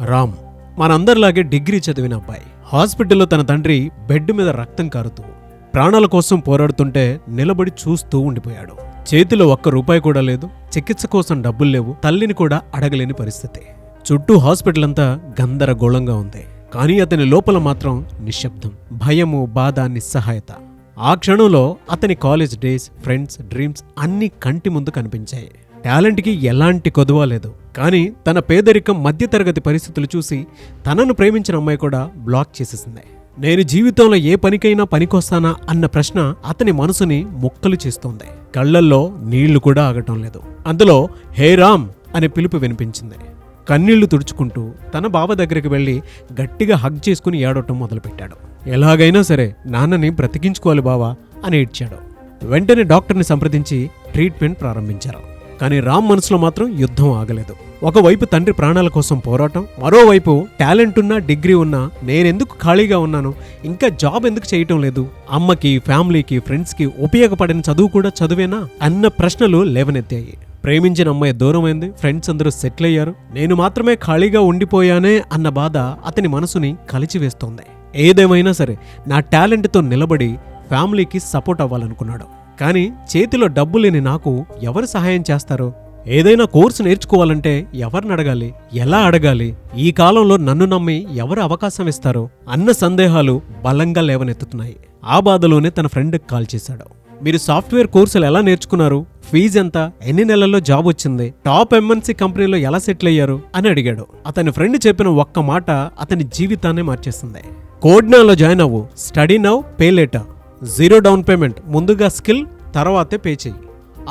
Ram మనందరిలాగే degree చదివిన అబ్బాయి. హాస్పిటల్లో తన తండ్రి బెడ్ మీద రక్తం కారుతూ ప్రాణాల కోసం పోరాడుతుంటే నిలబడి చూస్తూ ఉండిపోయాడు. చేతిలో ₹1 కూడా లేదు, చికిత్స కోసం డబ్బులు లేవు, తల్లిని కూడా అడగలేని పరిస్థితి. చుట్టూ హాస్పిటల్ అంతా గందరగోళంగా ఉంది. కానీ అతని లోపల మాత్రం నిశ్శబ్దం, భయము, బాధ, నిస్సహాయత. ఆ క్షణంలో అతని కాలేజ్ డేస్, ఫ్రెండ్స్, డ్రీమ్స్ అన్నీ కంటి ముందు కనిపించాయి. టాలెంట్కి ఎలాంటి కొదువా లేదు. కానీ తన పేదరికం, మధ్యతరగతి పరిస్థితులు చూసి తనను ప్రేమించిన అమ్మాయి కూడా బ్లాక్ చేసేసింది. నేను జీవితంలో ఏ పనికైనా పనికొస్తానా అన్న ప్రశ్న అతని మనసుని ముక్కలు చేస్తోంది. కళ్లల్లో నీళ్లు కూడా ఆగటం లేదు. అందులో హే రామ్ అనే పిలుపు వినిపించింది. కన్నీళ్లు తుడుచుకుంటూ తన బావ దగ్గరికి వెళ్లి గట్టిగా హగ్ చేసుకుని ఏడవటం మొదలుపెట్టాడు. ఎలాగైనా సరే నాన్నని బ్రతికించుకోవాలి బావా అని ఏడ్చాడు. వెంటనే డాక్టర్ని సంప్రదించి ట్రీట్మెంట్ ప్రారంభించారు. కానీ రామ్ మనసులో మాత్రం యుద్ధం ఆగలేదు. ఒకవైపు తండ్రి ప్రాణాల కోసం పోరాటం, మరోవైపు టాలెంట్ ఉన్నా, డిగ్రీ ఉన్నా నేనెందుకు ఖాళీగా ఉన్నాను, ఇంకా జాబ్ ఎందుకు చేయటం లేదు, అమ్మకి, ఫ్యామిలీకి, ఫ్రెండ్స్కి ఉపయోగపడిన చదువు కూడా చదువేనా అన్న ప్రశ్నలు లేవనెత్తాయి. ప్రేమించిన అమ్మాయి దూరమైంది, ఫ్రెండ్స్ అందరూ సెటిల్ అయ్యారు, నేను మాత్రమే ఖాళీగా ఉండిపోయానే అన్న బాధ అతని మనసుని కలిచివేస్తోంది. ఏదేమైనా సరే నా టాలెంట్తో నిలబడి ఫ్యామిలీకి సపోర్ట్ అవ్వాలనుకున్నాడు. కానీ చేతిలో డబ్బు లేని నాకు ఎవరు సహాయం చేస్తారో, ఏదైనా కోర్సు నేర్చుకోవాలంటే ఎవరిని అడగాలి, ఎలా అడగాలి, ఈ కాలంలో నన్ను నమ్మి ఎవరు అవకాశం ఇస్తారో అన్న సందేహాలు బలంగా లేవనెత్తుతున్నాయి. ఆ బాధలోనే తన ఫ్రెండ్కి కాల్ చేశాడు. మీరు సాఫ్ట్వేర్ కోర్సులు ఎలా నేర్చుకున్నారు, ఫీజు ఎంత, ఎన్ని నెలల్లో జాబ్ వచ్చింది, టాప్ MNC కంపెనీలో ఎలా సెటిల్ అయ్యారు అని అడిగాడు. అతని ఫ్రెండ్ చెప్పిన ఒక్క మాట అతని జీవితాన్ని మార్చేస్తుంది. కోడ్నాలో జాయిన్ అవ్వు, study now, pay later, 0 down payment, ముందుగా స్కిల్, తర్వాతే పే చెయ్యి.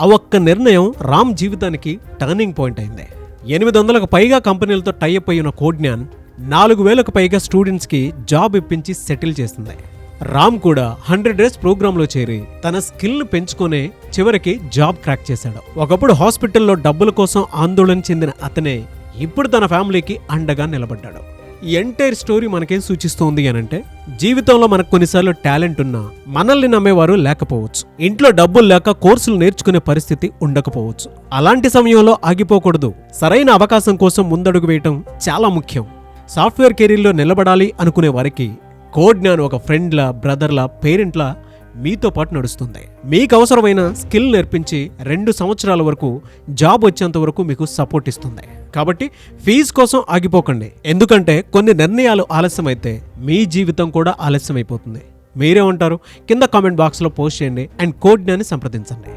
ఆ ఒక్క నిర్ణయం రామ్ జీవితానికి టర్నింగ్ పాయింట్ అయింది. 800కు పైగా కంపెనీలతో టైఅప్ అయిన కోడ్న్యాన్ 4000కు పైగా స్టూడెంట్స్కి జాబ్ ఇప్పించి సెటిల్ చేసింది. రామ్ కూడా 100 డేస్ ప్రోగ్రాంలో చేరి తన స్కిల్ను పెంచుకునే చివరికి జాబ్ క్రాక్ చేశాడు. ఒకప్పుడు హాస్పిటల్లో డబ్బుల కోసం ఆందోళన చెందిన అతనే ఇప్పుడు తన ఫ్యామిలీకి అండగా నిలబడ్డాడు. ఈ ఎంటైర్ స్టోరీ మనకేం సూచిస్తోంది అనంటే, జీవితంలో మనకు కొన్నిసార్లు టాలెంట్ ఉన్నా మనల్ని నమ్మేవారు లేకపోవచ్చు, ఇంట్లో డబ్బులు లేక కోర్సులు నేర్చుకునే పరిస్థితి ఉండకపోవచ్చు. అలాంటి సమయంలో ఆగిపోకూడదు. సరైన అవకాశం కోసం ముందడుగు వేయటం చాలా ముఖ్యం. సాఫ్ట్వేర్ కెరీర్లో నిలబడాలి అనుకునే వారికి కోడ్న్యాన్ ఒక ఫ్రెండ్లా, బ్రదర్లా, పేరెంట్లా మీతో పాటు నడుస్తుంది. మీకు అవసరమైన స్కిల్ నేర్పించి 2 సంవత్సరాల వరకు జాబ్ వచ్చేంత వరకు మీకు సపోర్ట్ ఇస్తుంది. కాబట్టి ఫీజు కోసం ఆగిపోకండి. ఎందుకంటే కొన్ని నిర్ణయాలు ఆలస్యమైతే మీ జీవితం కూడా ఆలస్యమైపోతుంది. మీరేమంటారు? కింద కామెంట్ బాక్స్లో పోస్ట్ చేయండి అండ్ కోడ్న్యాన్ని సంప్రదించండి.